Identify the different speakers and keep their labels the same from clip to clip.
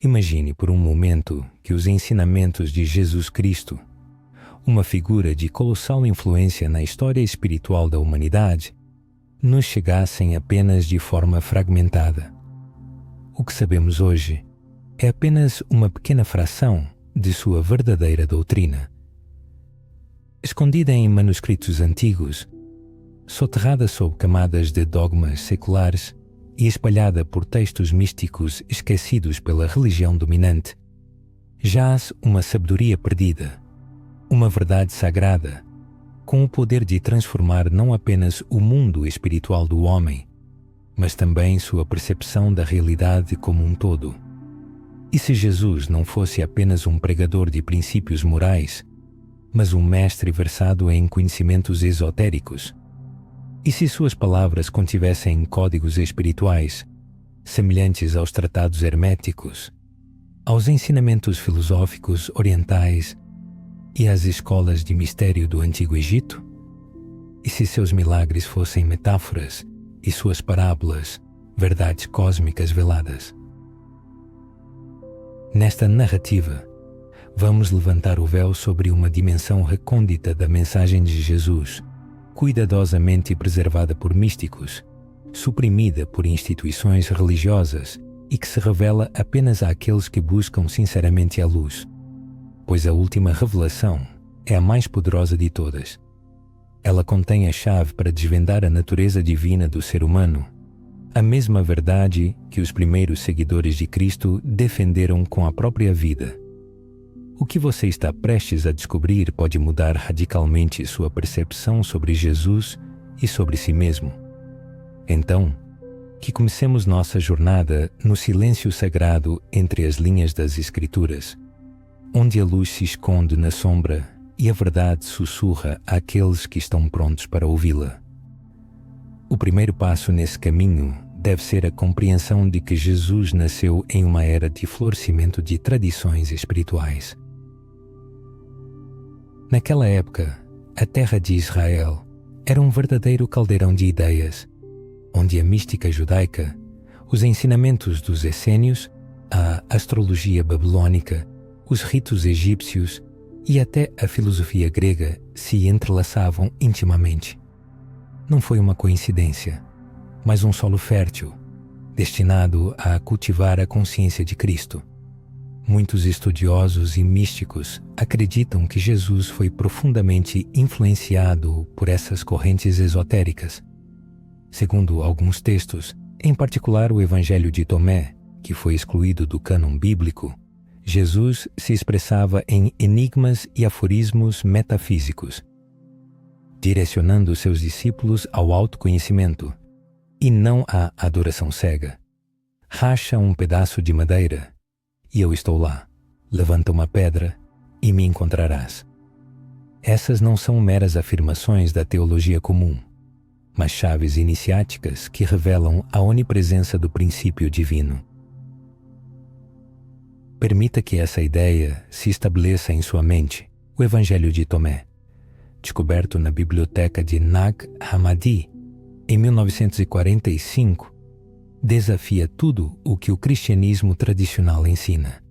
Speaker 1: Imagine por um momento que os ensinamentos de Jesus Cristo, uma figura de colossal influência na história espiritual da humanidade, nos chegassem apenas de forma fragmentada. O que sabemos hoje é apenas uma pequena fração de sua verdadeira doutrina. Escondida em manuscritos antigos, soterrada sob camadas de dogmas seculares e espalhada por textos místicos esquecidos pela religião dominante, jaz uma sabedoria perdida, uma verdade sagrada, com o poder de transformar não apenas o mundo espiritual do homem, mas também sua percepção da realidade como um todo. E se Jesus não fosse apenas um pregador de princípios morais, mas um mestre versado em conhecimentos esotéricos? E se suas palavras contivessem códigos espirituais, semelhantes aos tratados herméticos, aos ensinamentos filosóficos orientais e às escolas de mistério do Antigo Egito? E se seus milagres fossem metáforas e suas parábolas, verdades cósmicas veladas? Nesta narrativa, vamos levantar o véu sobre uma dimensão recôndita da mensagem de Jesus, cuidadosamente preservada por místicos, suprimida por instituições religiosas e que se revela apenas àqueles que buscam sinceramente a luz, pois a última revelação é a mais poderosa de todas. Ela contém a chave para desvendar a natureza divina do ser humano, a mesma verdade que os primeiros seguidores de Cristo defenderam com a própria vida. O que você está prestes a descobrir pode mudar radicalmente sua percepção sobre Jesus e sobre si mesmo. Então, que comecemos nossa jornada no silêncio sagrado entre as linhas das Escrituras, onde a luz se esconde na sombra e a verdade sussurra àqueles que estão prontos para ouvi-la. O primeiro passo nesse caminho deve ser a compreensão de que Jesus nasceu em uma era de florescimento de tradições espirituais. Naquela época, a terra de Israel era um verdadeiro caldeirão de ideias, onde a mística judaica, os ensinamentos dos essênios, a astrologia babilônica, os ritos egípcios e até a filosofia grega se entrelaçavam intimamente. Não foi uma coincidência, mas um solo fértil, destinado a cultivar a consciência de Cristo. Muitos estudiosos e místicos acreditam que Jesus foi profundamente influenciado por essas correntes esotéricas. Segundo alguns textos, em particular o Evangelho de Tomé, que foi excluído do cânon bíblico, Jesus se expressava em enigmas e aforismos metafísicos, direcionando seus discípulos ao autoconhecimento e não à adoração cega. Racha um pedaço de madeira e eu estou lá. Levanta uma pedra e me encontrarás. Essas não são meras afirmações da teologia comum, mas chaves iniciáticas que revelam a onipresença do princípio divino. Permita que essa ideia se estabeleça em sua mente. O Evangelho de Tomé, descoberto na biblioteca de Nag Hammadi em 1945, desafia tudo o que o cristianismo tradicional ensina.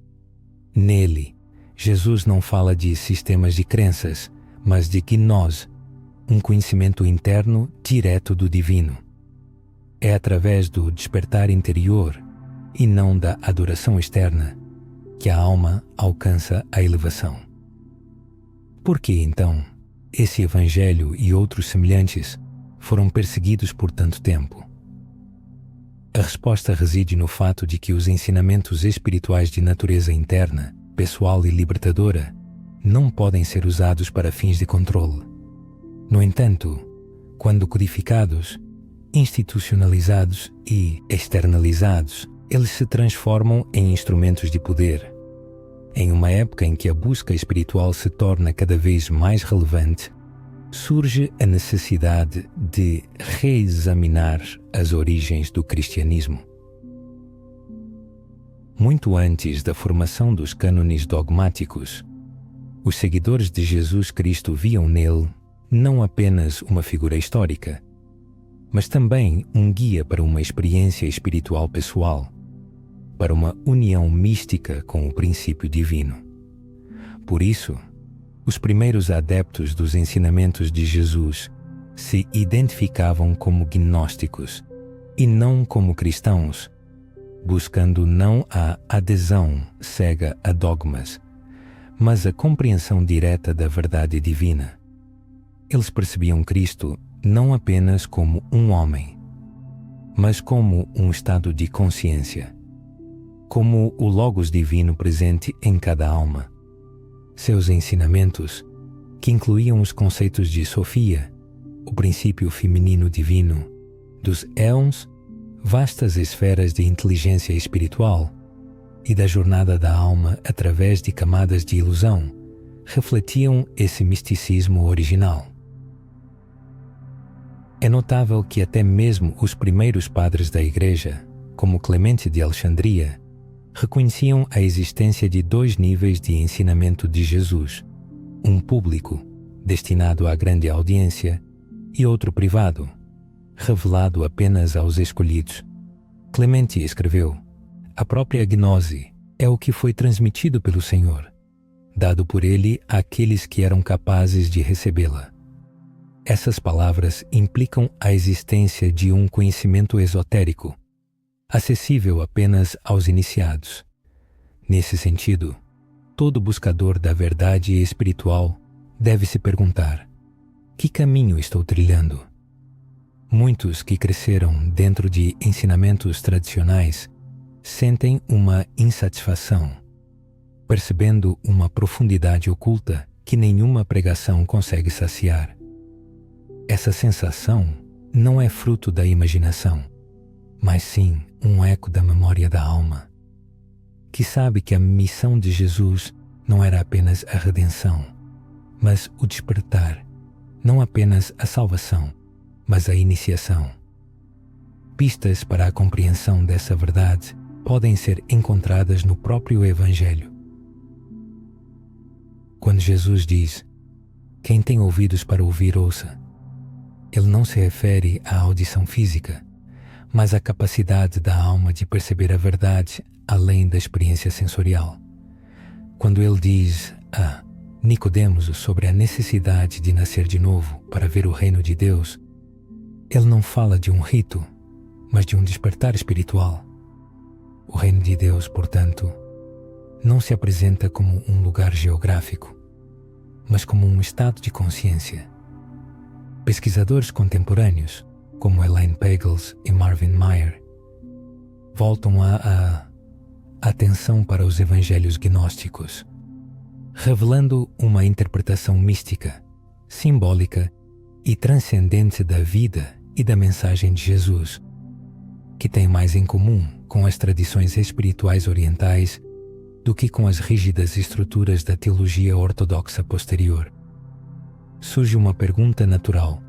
Speaker 1: Nele, Jesus não fala de sistemas de crenças, mas de gnose, um conhecimento interno direto do divino. É através do despertar interior e não da adoração externa que a alma alcança a elevação. Por que, então, esse Evangelho e outros semelhantes foram perseguidos por tanto tempo? A resposta reside no fato de que os ensinamentos espirituais de natureza interna, pessoal e libertadora não podem ser usados para fins de controle. No entanto, quando codificados, institucionalizados e externalizados, eles se transformam em instrumentos de poder. Em uma época em que a busca espiritual se torna cada vez mais relevante, surge a necessidade de reexaminar as origens do cristianismo. Muito antes da formação dos cânones dogmáticos, os seguidores de Jesus Cristo viam nele não apenas uma figura histórica, mas também um guia para uma experiência espiritual pessoal, para uma união mística com o princípio divino. Por isso, os primeiros adeptos dos ensinamentos de Jesus se identificavam como gnósticos e não como cristãos, buscando não a adesão cega a dogmas, mas a compreensão direta da verdade divina. Eles percebiam Cristo não apenas como um homem, mas como um estado de consciência, como o Logos divino presente em cada alma. Seus ensinamentos, que incluíam os conceitos de Sofia, o princípio feminino divino, dos éons, vastas esferas de inteligência espiritual, e da jornada da alma através de camadas de ilusão, refletiam esse misticismo original. É notável que até mesmo os primeiros padres da Igreja, como Clemente de Alexandria, reconheciam a existência de dois níveis de ensinamento de Jesus, um público, destinado à grande audiência, e outro privado, revelado apenas aos escolhidos. Clemente escreveu: a própria gnose é o que foi transmitido pelo Senhor, dado por Ele àqueles que eram capazes de recebê-la. Essas palavras implicam a existência de um conhecimento esotérico, acessível apenas aos iniciados. Nesse sentido, todo buscador da verdade espiritual deve se perguntar: que caminho estou trilhando? Muitos que cresceram dentro de ensinamentos tradicionais sentem uma insatisfação, percebendo uma profundidade oculta que nenhuma pregação consegue saciar. Essa sensação não é fruto da imaginação, mas sim um eco da memória da alma, que sabe que a missão de Jesus não era apenas a redenção, mas o despertar, não apenas a salvação, mas a iniciação. Pistas para a compreensão dessa verdade podem ser encontradas no próprio Evangelho. Quando Jesus diz: quem tem ouvidos para ouvir, ouça, ele não se refere à audição física, mas à capacidade da alma de perceber a verdade além da experiência sensorial. Quando ele diz a Nicodemos sobre a necessidade de nascer de novo para ver o reino de Deus, ele não fala de um rito, mas de um despertar espiritual. O reino de Deus, portanto, não se apresenta como um lugar geográfico, mas como um estado de consciência. Pesquisadores contemporâneos, como Elaine Pagels e Marvin Meyer, voltam a atenção para os evangelhos gnósticos, revelando uma interpretação mística, simbólica e transcendente da vida e da mensagem de Jesus, que tem mais em comum com as tradições espirituais orientais do que com as rígidas estruturas da teologia ortodoxa posterior. Surge uma pergunta natural: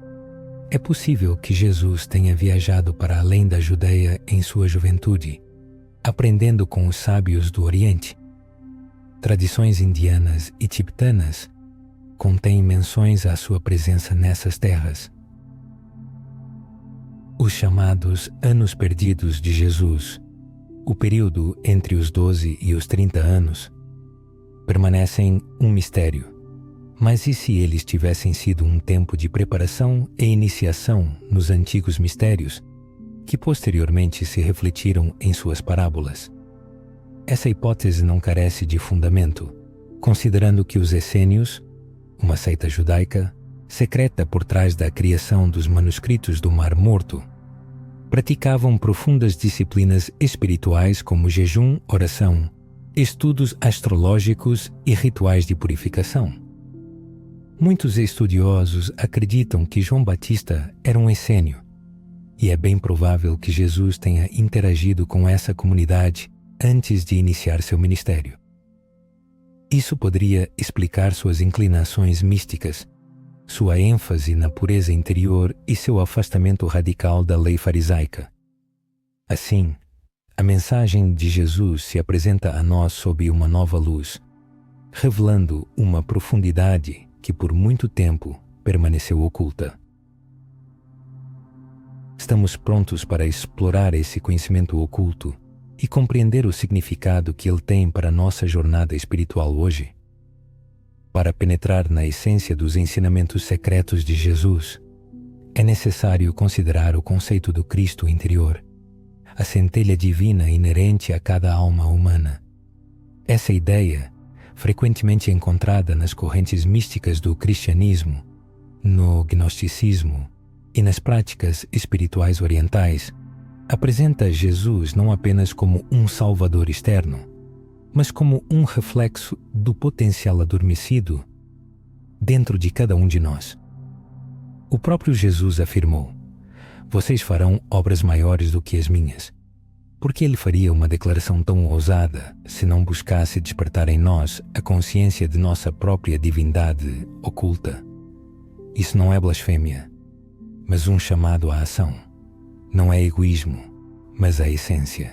Speaker 1: é possível que Jesus tenha viajado para além da Judeia em sua juventude, aprendendo com os sábios do Oriente? Tradições indianas e tibetanas contêm menções à sua presença nessas terras. Os chamados Anos Perdidos de Jesus, o período entre os 12 e os 30 anos, permanecem um mistério. Mas e se eles tivessem sido um tempo de preparação e iniciação nos antigos mistérios, que posteriormente se refletiram em suas parábolas? Essa hipótese não carece de fundamento, considerando que os essênios, uma seita judaica, secreta por trás da criação dos manuscritos do Mar Morto, praticavam profundas disciplinas espirituais como jejum, oração, estudos astrológicos e rituais de purificação. Muitos estudiosos acreditam que João Batista era um essênio, e é bem provável que Jesus tenha interagido com essa comunidade antes de iniciar seu ministério. Isso poderia explicar suas inclinações místicas, sua ênfase na pureza interior e seu afastamento radical da lei farisaica. Assim, a mensagem de Jesus se apresenta a nós sob uma nova luz, revelando uma profundidade que por muito tempo permaneceu oculta. Estamos prontos para explorar esse conhecimento oculto e compreender o significado que ele tem para a nossa jornada espiritual hoje. Para penetrar na essência dos ensinamentos secretos de Jesus, é necessário considerar o conceito do Cristo interior, a centelha divina inerente a cada alma humana. Essa ideia, frequentemente encontrada nas correntes místicas do cristianismo, no gnosticismo e nas práticas espirituais orientais, apresenta Jesus não apenas como um salvador externo, mas como um reflexo do potencial adormecido dentro de cada um de nós. O próprio Jesus afirmou: "Vocês farão obras maiores do que as minhas." Por que ele faria uma declaração tão ousada se não buscasse despertar em nós a consciência de nossa própria divindade oculta? Isso não é blasfêmia, mas um chamado à ação. Não é egoísmo, mas a essência.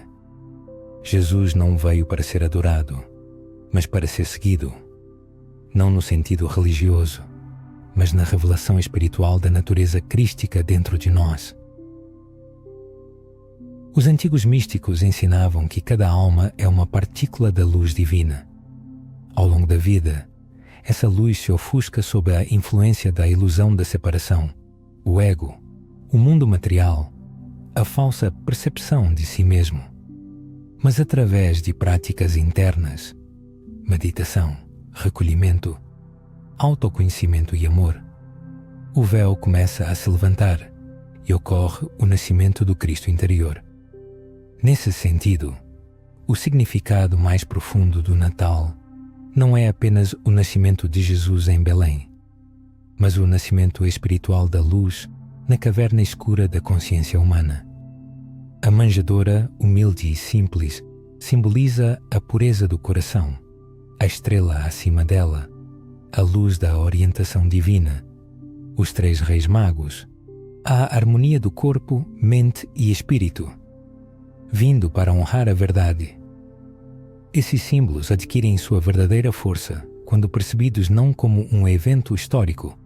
Speaker 1: Jesus não veio para ser adorado, mas para ser seguido. Não no sentido religioso, mas na revelação espiritual da natureza crística dentro de nós. Os antigos místicos ensinavam que cada alma é uma partícula da luz divina. Ao longo da vida, essa luz se ofusca sob a influência da ilusão da separação, o ego, o mundo material, a falsa percepção de si mesmo. Mas através de práticas internas, meditação, recolhimento, autoconhecimento e amor, o véu começa a se levantar e ocorre o nascimento do Cristo interior. Nesse sentido, o significado mais profundo do Natal não é apenas o nascimento de Jesus em Belém, mas o nascimento espiritual da luz na caverna escura da consciência humana. A manjedoura, humilde e simples, simboliza a pureza do coração, a estrela acima dela, a luz da orientação divina, os 3 reis magos, a harmonia do corpo, mente e espírito, vindo para honrar a verdade. Esses símbolos adquirem sua verdadeira força quando percebidos não como um evento histórico,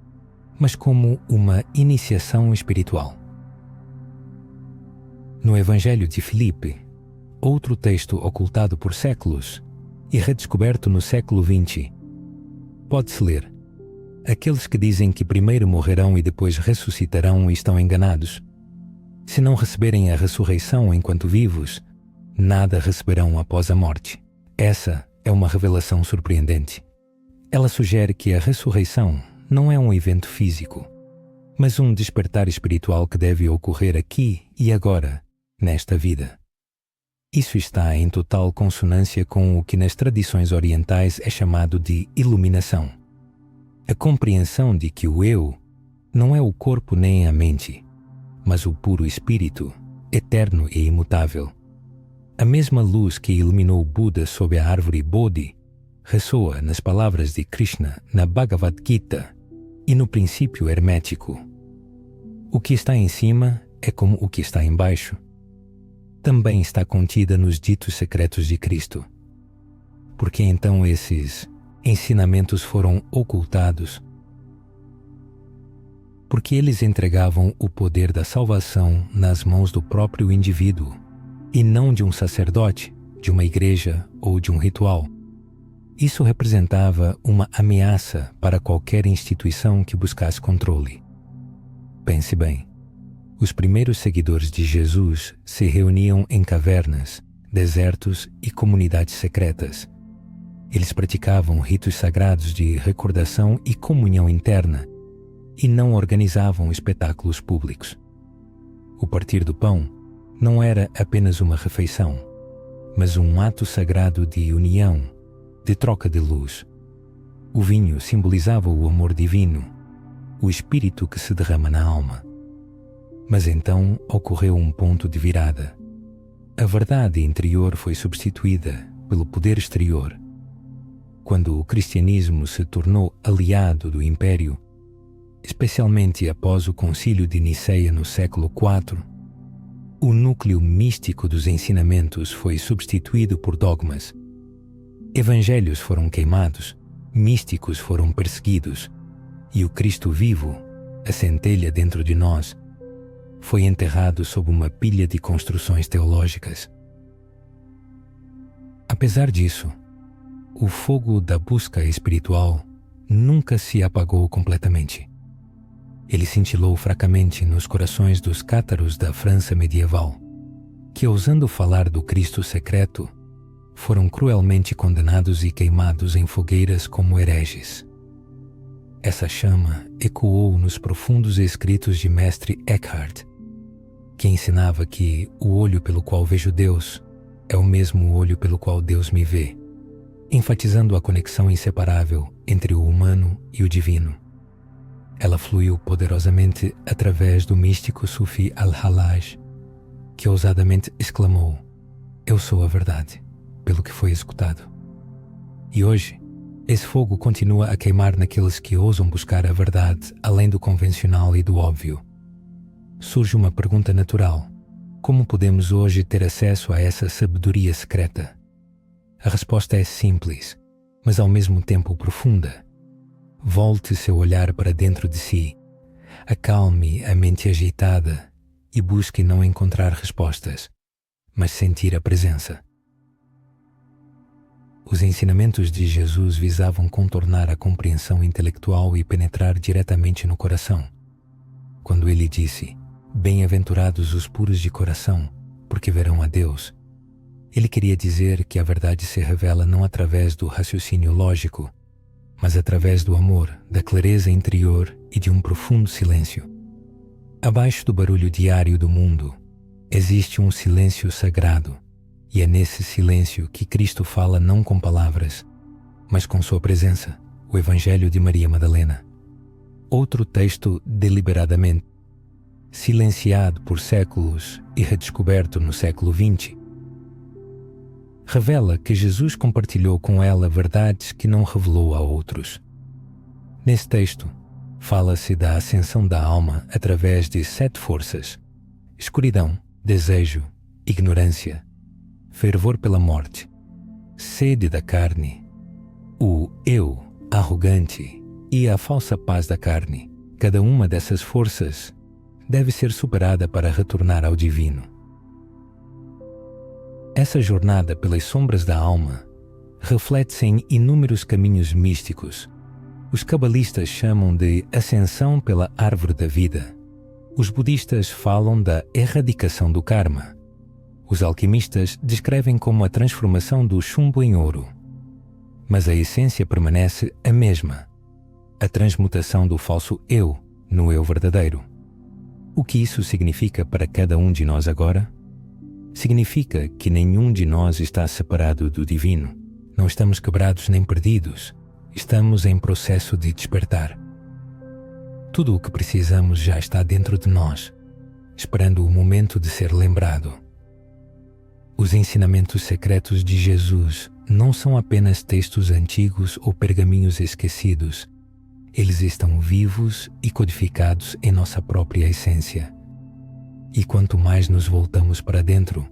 Speaker 1: mas como uma iniciação espiritual. No Evangelho de Filipe, outro texto ocultado por séculos e redescoberto no século XX, pode-se ler: "Aqueles que dizem que primeiro morrerão e depois ressuscitarão estão enganados. Se não receberem a ressurreição enquanto vivos, nada receberão após a morte." Essa é uma revelação surpreendente. Ela sugere que a ressurreição não é um evento físico, mas um despertar espiritual que deve ocorrer aqui e agora, nesta vida. Isso está em total consonância com o que nas tradições orientais é chamado de iluminação. A compreensão de que o eu não é o corpo nem a mente, mas o puro espírito, eterno e imutável. A mesma luz que iluminou Buda sob a árvore Bodhi ressoa nas palavras de Krishna na Bhagavad Gita e no princípio hermético. O que está em cima é como o que está embaixo. Também está contida nos ditos secretos de Cristo. Por que então esses ensinamentos foram ocultados? Porque eles entregavam o poder da salvação nas mãos do próprio indivíduo, e não de um sacerdote, de uma igreja ou de um ritual. Isso representava uma ameaça para qualquer instituição que buscasse controle. Pense bem, os primeiros seguidores de Jesus se reuniam em cavernas, desertos e comunidades secretas. Eles praticavam ritos sagrados de recordação e comunhão interna, e não organizavam espetáculos públicos. O partir do pão não era apenas uma refeição, mas um ato sagrado de união, de troca de luz. O vinho simbolizava o amor divino, o espírito que se derrama na alma. Mas então ocorreu um ponto de virada. A verdade interior foi substituída pelo poder exterior. Quando o cristianismo se tornou aliado do império, especialmente após o Concílio de Niceia no século IV, o núcleo místico dos ensinamentos foi substituído por dogmas. Evangelhos foram queimados, místicos foram perseguidos, e o Cristo vivo, a centelha dentro de nós, foi enterrado sob uma pilha de construções teológicas. Apesar disso, o fogo da busca espiritual nunca se apagou completamente. Ele cintilou fracamente nos corações dos cátaros da França medieval, que, ousando falar do Cristo secreto, foram cruelmente condenados e queimados em fogueiras como hereges. Essa chama ecoou nos profundos escritos de mestre Eckhart, que ensinava que o olho pelo qual vejo Deus é o mesmo olho pelo qual Deus me vê, enfatizando a conexão inseparável entre o humano e o divino. Ela fluiu poderosamente através do místico Sufi Al-Hallaj, que ousadamente exclamou: "Eu sou a verdade", pelo que foi executado. E hoje, esse fogo continua a queimar naqueles que ousam buscar a verdade além do convencional e do óbvio. Surge uma pergunta natural: como podemos hoje ter acesso a essa sabedoria secreta? A resposta é simples, mas ao mesmo tempo profunda. Volte seu olhar para dentro de si, acalme a mente agitada e busque não encontrar respostas, mas sentir a presença. Os ensinamentos de Jesus visavam contornar a compreensão intelectual e penetrar diretamente no coração. Quando ele disse: "Bem-aventurados os puros de coração, porque verão a Deus", ele queria dizer que a verdade se revela não através do raciocínio lógico, mas através do amor, da clareza interior e de um profundo silêncio. Abaixo do barulho diário do mundo, existe um silêncio sagrado, e é nesse silêncio que Cristo fala não com palavras, mas com sua presença, o Evangelho de Maria Madalena. Outro texto deliberadamente silenciado por séculos e redescoberto no século XX, revela que Jesus compartilhou com ela verdades que não revelou a outros. Nesse texto, fala-se da ascensão da alma através de 7 forças: escuridão, desejo, ignorância, fervor pela morte, sede da carne, o eu arrogante e a falsa paz da carne. Cada uma dessas forças deve ser superada para retornar ao divino. Essa jornada pelas sombras da alma reflete-se em inúmeros caminhos místicos. Os cabalistas chamam de ascensão pela árvore da vida. Os budistas falam da erradicação do karma. Os alquimistas descrevem como a transformação do chumbo em ouro. Mas a essência permanece a mesma: a transmutação do falso eu no eu verdadeiro. O que isso significa para cada um de nós agora? Significa que nenhum de nós está separado do divino. Não estamos quebrados nem perdidos. Estamos em processo de despertar. Tudo o que precisamos já está dentro de nós, esperando o momento de ser lembrado. Os ensinamentos secretos de Jesus não são apenas textos antigos ou pergaminhos esquecidos. Eles estão vivos e codificados em nossa própria essência. E quanto mais nos voltamos para dentro,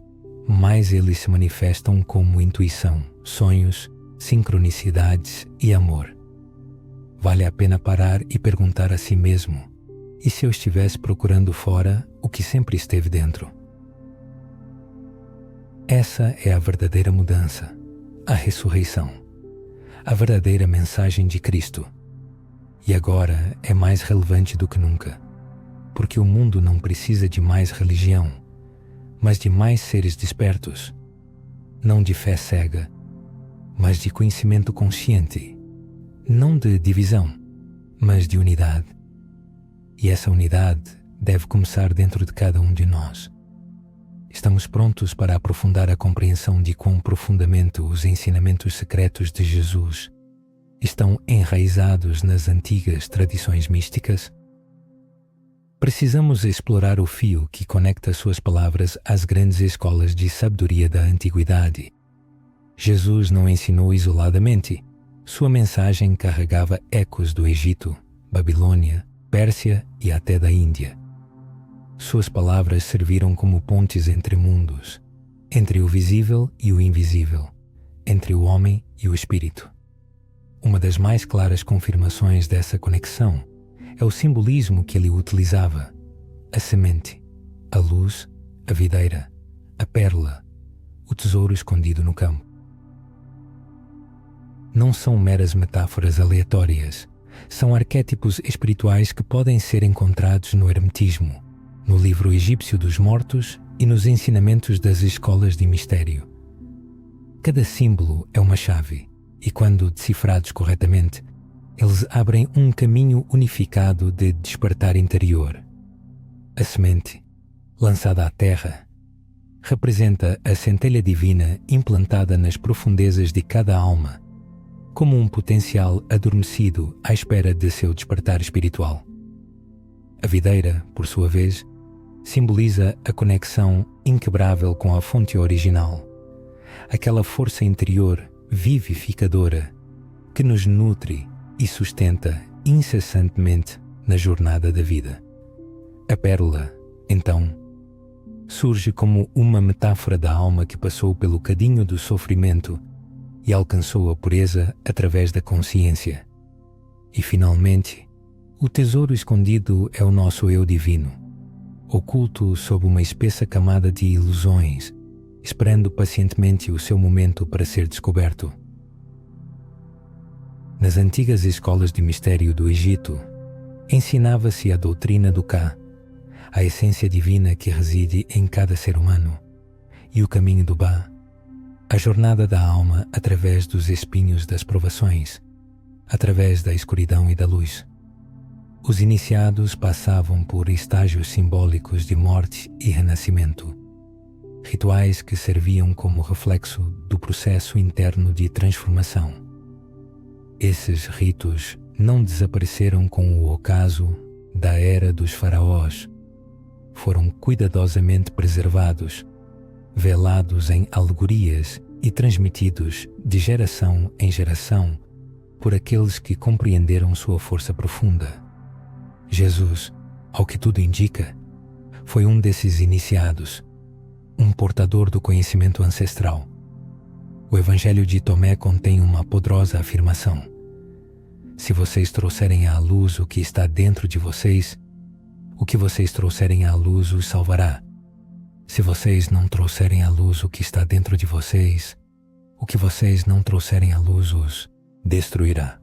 Speaker 1: mais eles se manifestam como intuição, sonhos, sincronicidades e amor. Vale a pena parar e perguntar a si mesmo: e se eu estivesse procurando fora o que sempre esteve dentro? Essa é a verdadeira mudança, a ressurreição, a verdadeira mensagem de Cristo. E agora é mais relevante do que nunca, porque o mundo não precisa de mais religião, mas de mais seres despertos, não de fé cega, mas de conhecimento consciente, não de divisão, mas de unidade. E essa unidade deve começar dentro de cada um de nós. Estamos prontos para aprofundar a compreensão de quão profundamente os ensinamentos secretos de Jesus estão enraizados nas antigas tradições místicas? Precisamos explorar o fio que conecta suas palavras às grandes escolas de sabedoria da antiguidade. Jesus não ensinou isoladamente. Sua mensagem carregava ecos do Egito, Babilônia, Pérsia e até da Índia. Suas palavras serviram como pontes entre mundos, entre o visível e o invisível, entre o homem e o espírito. Uma das mais claras confirmações dessa conexão é o simbolismo que ele utilizava: a semente, a luz, a videira, a pérola, o tesouro escondido no campo. não são meras metáforas aleatórias. São arquétipos espirituais que podem ser encontrados no Hermetismo, no livro egípcio dos mortos e nos ensinamentos das escolas de mistério. Cada símbolo é uma chave, e quando decifrados corretamente, eles abrem um caminho unificado de despertar interior. A semente, lançada à terra, representa a centelha divina implantada nas profundezas de cada alma, como um potencial adormecido à espera de seu despertar espiritual. A videira, por sua vez, simboliza a conexão inquebrável com a fonte original, aquela força interior vivificadora que nos nutre e sustenta incessantemente na jornada da vida. A pérola, então, surge como uma metáfora da alma que passou pelo cadinho do sofrimento e alcançou a pureza através da consciência. E, finalmente, o tesouro escondido é o nosso eu divino, oculto sob uma espessa camada de ilusões, esperando pacientemente o seu momento para ser descoberto. Nas antigas escolas de mistério do Egito, ensinava-se a doutrina do Ka, a essência divina que reside em cada ser humano, e o caminho do Ba, a jornada da alma através dos espinhos das provações, através da escuridão e da luz. Os iniciados passavam por estágios simbólicos de morte e renascimento, rituais que serviam como reflexo do processo interno de transformação. Esses ritos não desapareceram com o ocaso da era dos faraós. Foram cuidadosamente preservados, velados em alegorias e transmitidos de geração em geração por aqueles que compreenderam sua força profunda. Jesus, ao que tudo indica, foi um desses iniciados, um portador do conhecimento ancestral. O Evangelho de Tomé contém uma poderosa afirmação: se vocês trouxerem à luz o que está dentro de vocês, o que vocês trouxerem à luz os salvará. Se vocês não trouxerem à luz o que está dentro de vocês, o que vocês não trouxerem à luz os destruirá.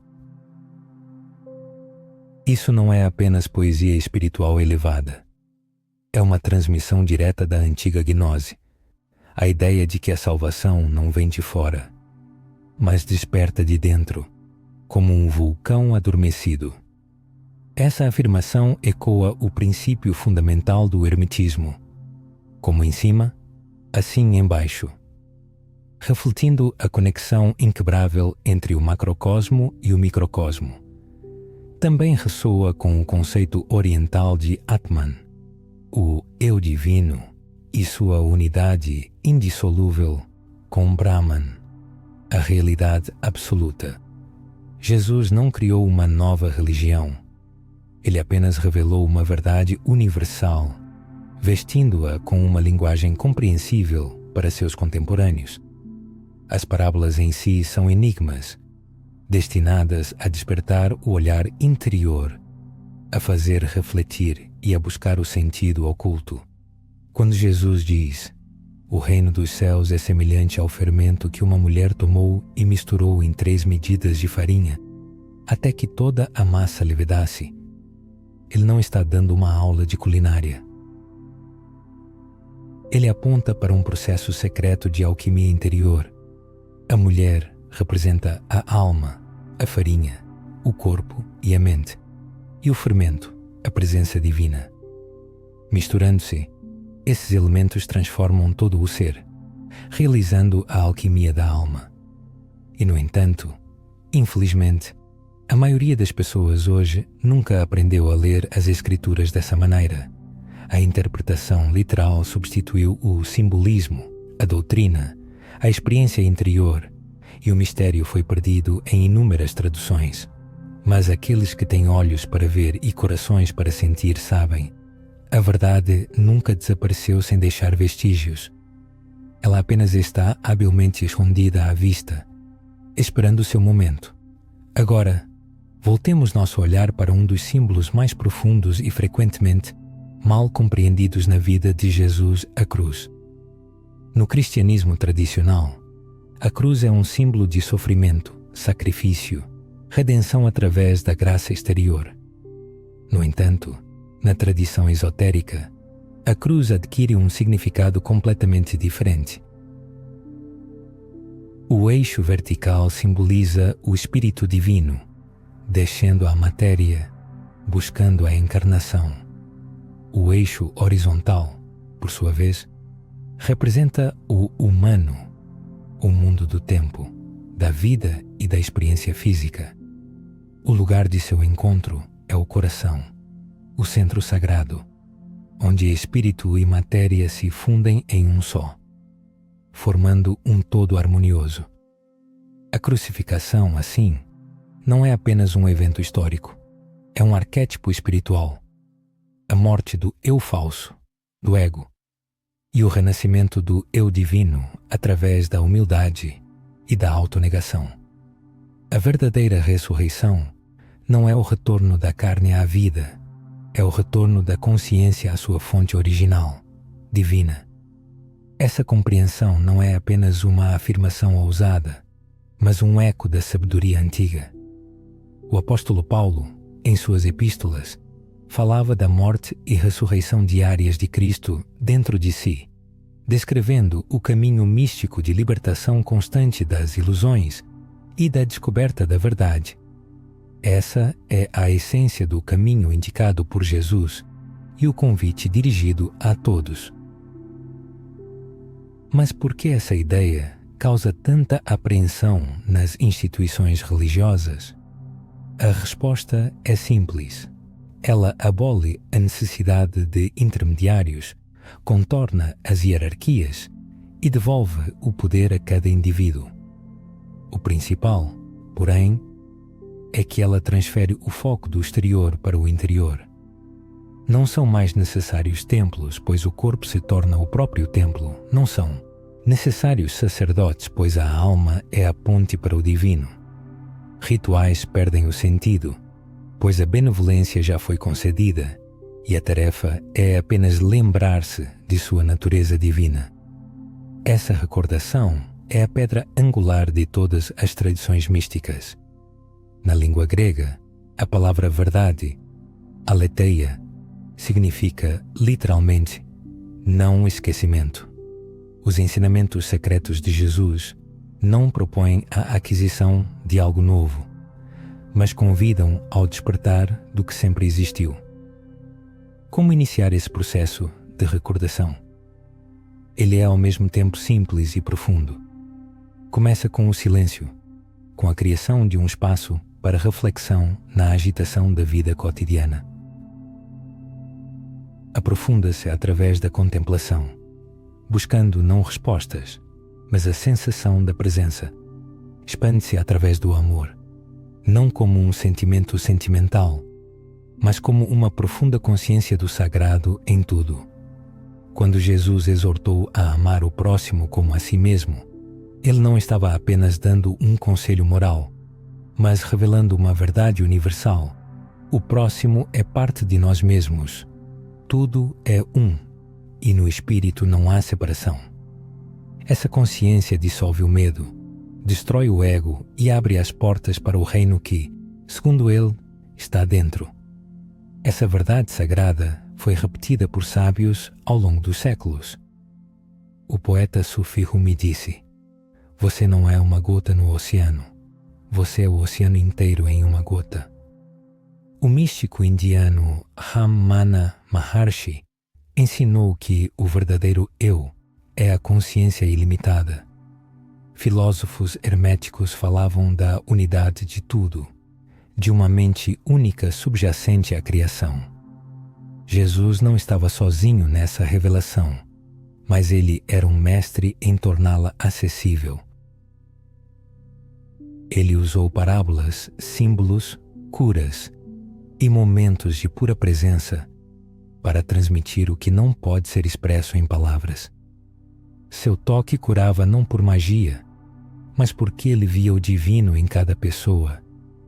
Speaker 1: Isso não é apenas poesia espiritual elevada. É uma transmissão direta da antiga gnose, a ideia de que a salvação não vem de fora, mas desperta de dentro, como um vulcão adormecido. Essa afirmação ecoa o princípio fundamental do hermetismo: como em cima, assim embaixo, refletindo a conexão inquebrável entre o macrocosmo e o microcosmo. Também ressoa com o conceito oriental de Atman, o eu divino, e sua unidade indissolúvel com Brahman, a realidade absoluta. Jesus não criou uma nova religião. Ele apenas revelou uma verdade universal, vestindo-a com uma linguagem compreensível para seus contemporâneos. As parábolas em si são enigmas, destinadas a despertar o olhar interior, a fazer refletir e a buscar o sentido oculto. Quando Jesus diz: "O reino dos céus é semelhante ao fermento que uma mulher tomou e misturou em 3 medidas de farinha, até que toda a massa levedasse", ele não está dando uma aula de culinária. Ele aponta para um processo secreto de alquimia interior. A mulher representa a alma, a farinha, o corpo e a mente, e o fermento, a presença divina. Misturando-se, esses elementos transformam todo o ser, realizando a alquimia da alma. E, no entanto, infelizmente, a maioria das pessoas hoje nunca aprendeu a ler as escrituras dessa maneira. A interpretação literal substituiu o simbolismo, a doutrina, a experiência interior, e o mistério foi perdido em inúmeras traduções. Mas aqueles que têm olhos para ver e corações para sentir sabem: a verdade nunca desapareceu sem deixar vestígios. Ela apenas está habilmente escondida à vista, esperando o seu momento. Agora, voltemos nosso olhar para um dos símbolos mais profundos e frequentemente mal compreendidos na vida de Jesus, a cruz. No cristianismo tradicional, a cruz é um símbolo de sofrimento, sacrifício, redenção através da graça exterior. No entanto, na tradição esotérica, a cruz adquire um significado completamente diferente. O eixo vertical simboliza o Espírito Divino, descendo à matéria, buscando a encarnação. O eixo horizontal, por sua vez, representa o humano, o mundo do tempo, da vida e da experiência física. O lugar de seu encontro é o coração, o centro sagrado, onde espírito e matéria se fundem em um só, formando um todo harmonioso. A crucificação, assim, não é apenas um evento histórico, é um arquétipo espiritual. A morte do eu falso, do ego, e o renascimento do eu divino através da humildade e da autonegação. A verdadeira ressurreição não é o retorno da carne à vida, é o retorno da consciência à sua fonte original, divina. Essa compreensão não é apenas uma afirmação ousada, mas um eco da sabedoria antiga. O apóstolo Paulo, em suas epístolas, falava da morte e ressurreição diárias de Cristo dentro de si, descrevendo o caminho místico de libertação constante das ilusões e da descoberta da verdade. Essa é a essência do caminho indicado por Jesus e o convite dirigido a todos. Mas por que essa ideia causa tanta apreensão nas instituições religiosas? A resposta é simples. Ela abole a necessidade de intermediários, contorna as hierarquias e devolve o poder a cada indivíduo. O principal, porém, é que ela transfere o foco do exterior para o interior. Não são mais necessários templos, pois o corpo se torna o próprio templo. Não são necessários sacerdotes, pois a alma é a ponte para o divino. Rituais perdem o sentido, pois a benevolência já foi concedida e a tarefa é apenas lembrar-se de sua natureza divina. Essa recordação é a pedra angular de todas as tradições místicas. Na língua grega, a palavra verdade, aletheia, significa literalmente não esquecimento. Os ensinamentos secretos de Jesus não propõem a aquisição de algo novo, mas convidam ao despertar do que sempre existiu. Como iniciar esse processo de recordação? Ele é ao mesmo tempo simples e profundo. Começa com o silêncio, com a criação de um espaço para reflexão na agitação da vida cotidiana. Aprofunda-se através da contemplação, buscando não respostas, mas a sensação da presença. Expande-se através do amor, não como um sentimento sentimental, mas como uma profunda consciência do sagrado em tudo. Quando Jesus exortou a amar o próximo como a si mesmo, ele não estava apenas dando um conselho moral, mas revelando uma verdade universal. O próximo é parte de nós mesmos. Tudo é um, e no espírito não há separação. Essa consciência dissolve o medo, destrói o ego e abre as portas para o reino que, segundo ele, está dentro. Essa verdade sagrada foi repetida por sábios ao longo dos séculos. O poeta Sufi Rumi disse: "Você não é uma gota no oceano, você é o oceano inteiro em uma gota." O místico indiano Ramana Maharshi ensinou que o verdadeiro eu é a consciência ilimitada. Filósofos herméticos falavam da unidade de tudo, de uma mente única subjacente à criação. Jesus não estava sozinho nessa revelação, mas ele era um mestre em torná-la acessível. Ele usou parábolas, símbolos, curas e momentos de pura presença para transmitir o que não pode ser expresso em palavras. Seu toque curava não por magia, mas porque ele via o divino em cada pessoa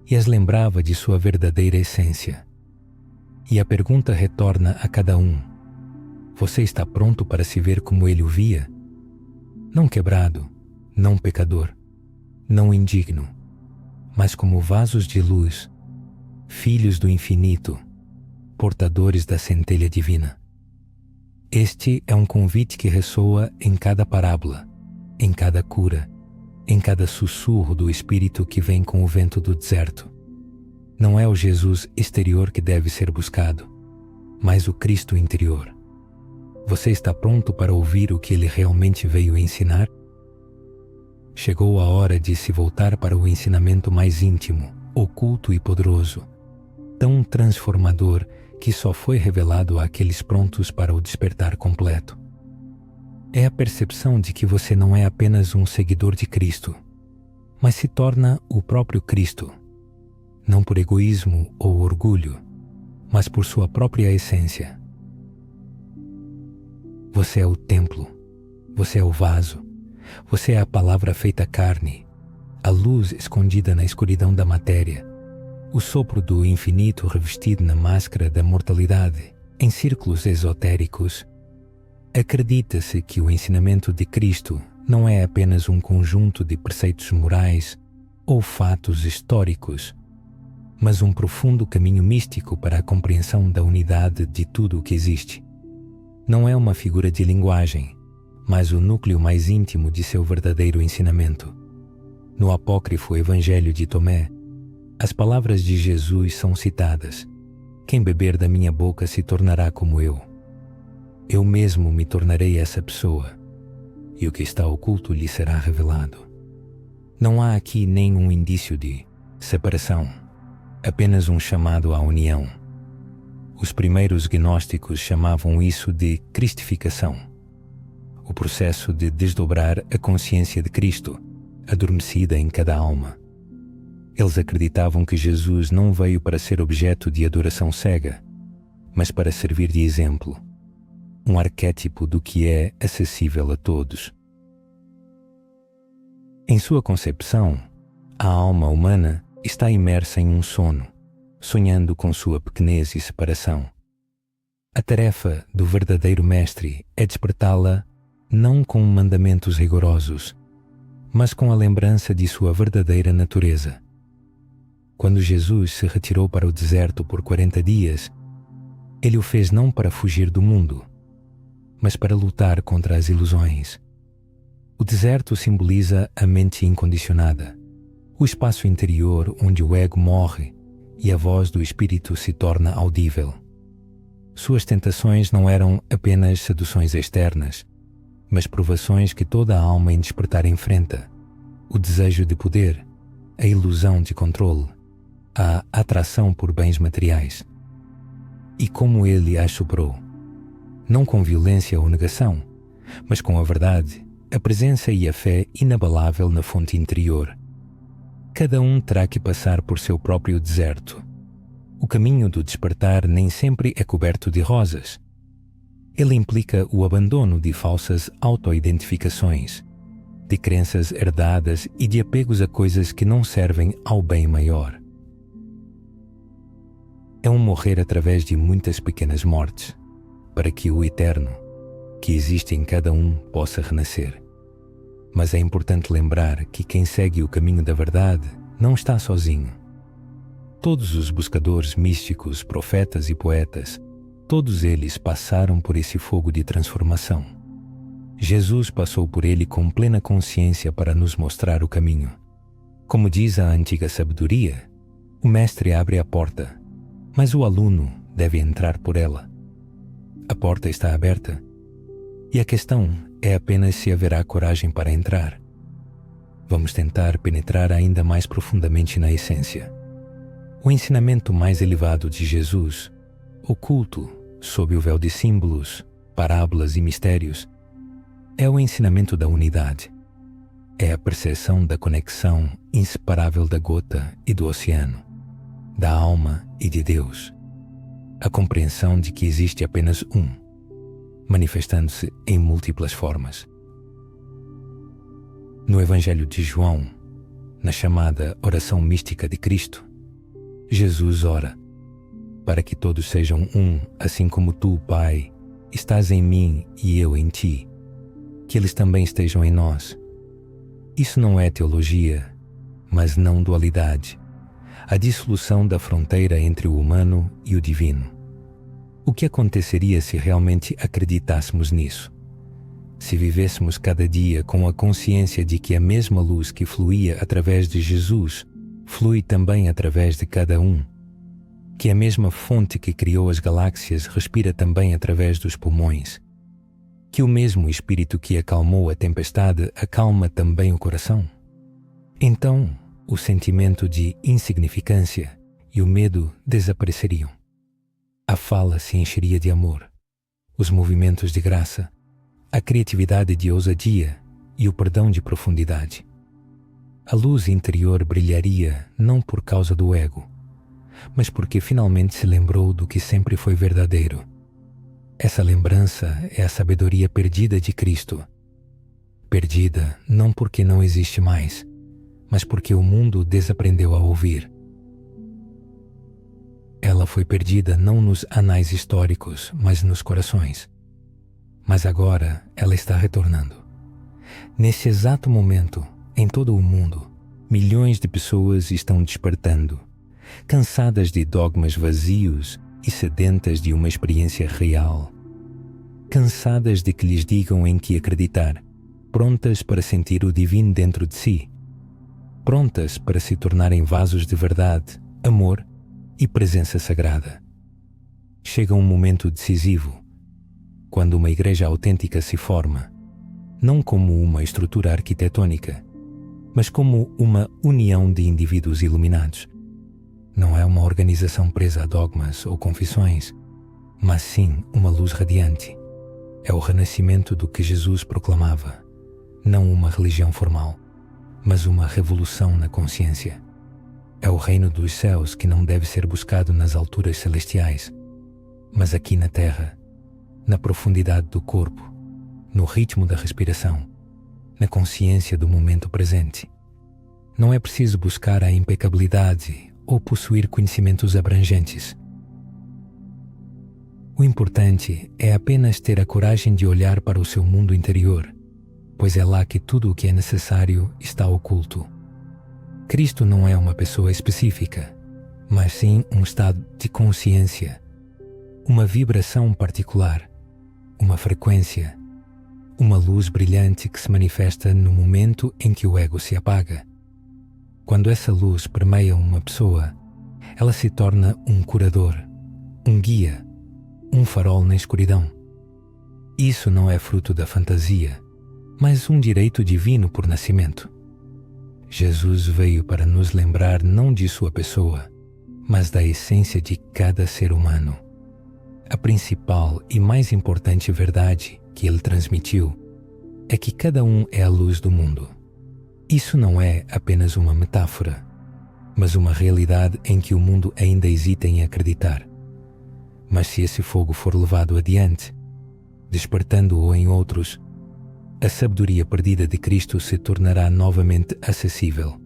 Speaker 1: e as lembrava de sua verdadeira essência. E a pergunta retorna a cada um: você está pronto para se ver como ele o via? Não quebrado, não pecador, não indigno, mas como vasos de luz, filhos do infinito, portadores da centelha divina. Este é um convite que ressoa em cada parábola, em cada cura, em cada sussurro do Espírito que vem com o vento do deserto. Não é o Jesus exterior que deve ser buscado, mas o Cristo interior. Você está pronto para ouvir o que ele realmente veio ensinar? Chegou a hora de se voltar para o ensinamento mais íntimo, oculto e poderoso, tão transformador que só foi revelado àqueles prontos para o despertar completo. É a percepção de que você não é apenas um seguidor de Cristo, mas se torna o próprio Cristo, não por egoísmo ou orgulho, mas por sua própria essência. Você é o templo, você é o vaso, você é a palavra feita carne, a luz escondida na escuridão da matéria, o sopro do infinito revestido na máscara da mortalidade, em círculos esotéricos. Acredita-se que o ensinamento de Cristo não é apenas um conjunto de preceitos morais ou fatos históricos, mas um profundo caminho místico para a compreensão da unidade de tudo o que existe. Não é uma figura de linguagem, mas o núcleo mais íntimo de seu verdadeiro ensinamento. No apócrifo Evangelho de Tomé, as palavras de Jesus são citadas: "Quem beber da minha boca se tornará como eu. Eu mesmo me tornarei essa pessoa, e o que está oculto lhe será revelado." Não há aqui nenhum indício de separação, apenas um chamado à união. Os primeiros gnósticos chamavam isso de cristificação, o processo de desdobrar a consciência de Cristo, adormecida em cada alma. Eles acreditavam que Jesus não veio para ser objeto de adoração cega, mas para servir de exemplo, um arquétipo do que é acessível a todos. Em sua concepção, a alma humana está imersa em um sono, sonhando com sua pequenez e separação. A tarefa do verdadeiro mestre é despertá-la não com mandamentos rigorosos, mas com a lembrança de sua verdadeira natureza. Quando Jesus se retirou para o deserto por 40 dias, ele o fez não para fugir do mundo, mas para lutar contra as ilusões. O deserto simboliza a mente incondicionada, o espaço interior onde o ego morre e a voz do espírito se torna audível. Suas tentações não eram apenas seduções externas, mas provações que toda a alma em despertar enfrenta: o desejo de poder, a ilusão de controle, a atração por bens materiais. E como ele as superou? Não com violência ou negação, mas com a verdade, a presença e a fé inabalável na fonte interior. Cada um terá que passar por seu próprio deserto. O caminho do despertar nem sempre é coberto de rosas. Ele implica o abandono de falsas auto-identificações, de crenças herdadas e de apegos a coisas que não servem ao bem maior. É um morrer através de muitas pequenas mortes, para que o eterno, que existe em cada um, possa renascer. Mas é importante lembrar que quem segue o caminho da verdade não está sozinho. Todos os buscadores místicos, profetas e poetas, todos eles passaram por esse fogo de transformação. Jesus passou por ele com plena consciência para nos mostrar o caminho. Como diz a antiga sabedoria, o mestre abre a porta, mas o aluno deve entrar por ela. A porta está aberta, e a questão é apenas se haverá coragem para entrar. Vamos tentar penetrar ainda mais profundamente na essência. O ensinamento mais elevado de Jesus, oculto sob o véu de símbolos, parábolas e mistérios, é o ensinamento da unidade. É a percepção da conexão inseparável da gota e do oceano, da alma e de Deus. A compreensão de que existe apenas um, manifestando-se em múltiplas formas. No Evangelho de João, na chamada oração mística de Cristo, Jesus ora: "Para que todos sejam um, assim como tu, Pai, estás em mim e eu em ti, que eles também estejam em nós." Isso não é teologia, mas não dualidade, a dissolução da fronteira entre o humano e o divino. O que aconteceria se realmente acreditássemos nisso? Se vivêssemos cada dia com a consciência de que a mesma luz que fluía através de Jesus flui também através de cada um, que a mesma fonte que criou as galáxias respira também através dos pulmões, que o mesmo Espírito que acalmou a tempestade acalma também o coração, então o sentimento de insignificância e o medo desapareceriam. A fala se encheria de amor, os movimentos de graça, a criatividade de ousadia e o perdão de profundidade. A luz interior brilharia não por causa do ego, mas porque finalmente se lembrou do que sempre foi verdadeiro. Essa lembrança é a sabedoria perdida de Cristo. Perdida não porque não existe mais, mas porque o mundo desaprendeu a ouvir. Ela foi perdida não nos anais históricos, mas nos corações. Mas agora ela está retornando. Nesse exato momento, em todo o mundo, milhões de pessoas estão despertando, cansadas de dogmas vazios e sedentas de uma experiência real. Cansadas de que lhes digam em que acreditar, prontas para sentir o divino dentro de si, prontas para se tornarem vasos de verdade, amor e presença sagrada. Chega um momento decisivo, quando uma igreja autêntica se forma, não como uma estrutura arquitetônica, mas como uma união de indivíduos iluminados. Não é uma organização presa a dogmas ou confissões, mas sim uma luz radiante. É o renascimento do que Jesus proclamava, não uma religião formal, mas uma revolução na consciência. É o reino dos céus que não deve ser buscado nas alturas celestiais, mas aqui na terra, na profundidade do corpo, no ritmo da respiração, na consciência do momento presente. Não é preciso buscar a impecabilidade ou possuir conhecimentos abrangentes. O importante é apenas ter a coragem de olhar para o seu mundo interior, pois é lá que tudo o que é necessário está oculto. Cristo não é uma pessoa específica, mas sim um estado de consciência, uma vibração particular, uma frequência, uma luz brilhante que se manifesta no momento em que o ego se apaga. Quando essa luz permeia uma pessoa, ela se torna um curador, um guia, um farol na escuridão. Isso não é fruto da fantasia, mas um direito divino por nascimento. Jesus veio para nos lembrar não de sua pessoa, mas da essência de cada ser humano. A principal e mais importante verdade que ele transmitiu é que cada um é a luz do mundo. Isso não é apenas uma metáfora, mas uma realidade em que o mundo ainda hesita em acreditar. Mas se esse fogo for levado adiante, despertando-o em outros, a sabedoria perdida de Cristo se tornará novamente acessível.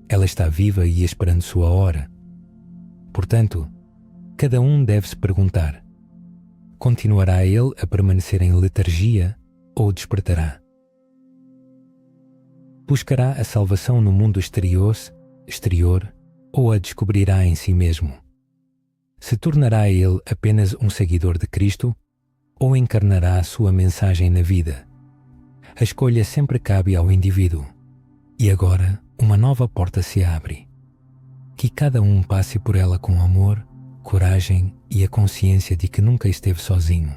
Speaker 1: Ela está viva e esperando sua hora. Portanto, cada um deve se perguntar: continuará ele a permanecer em letargia ou despertará? Buscará a salvação no mundo exterior ou a descobrirá em si mesmo? Se tornará ele apenas um seguidor de Cristo ou encarnará a sua mensagem na vida? A escolha sempre cabe ao indivíduo. E agora uma nova porta se abre. Que cada um passe por ela com amor, coragem e a consciência de que nunca esteve sozinho,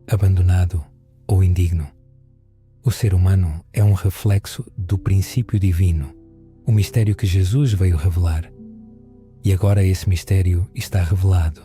Speaker 1: abandonado ou indigno. O ser humano é um reflexo do princípio divino, o mistério que Jesus veio revelar. E agora esse mistério está revelado.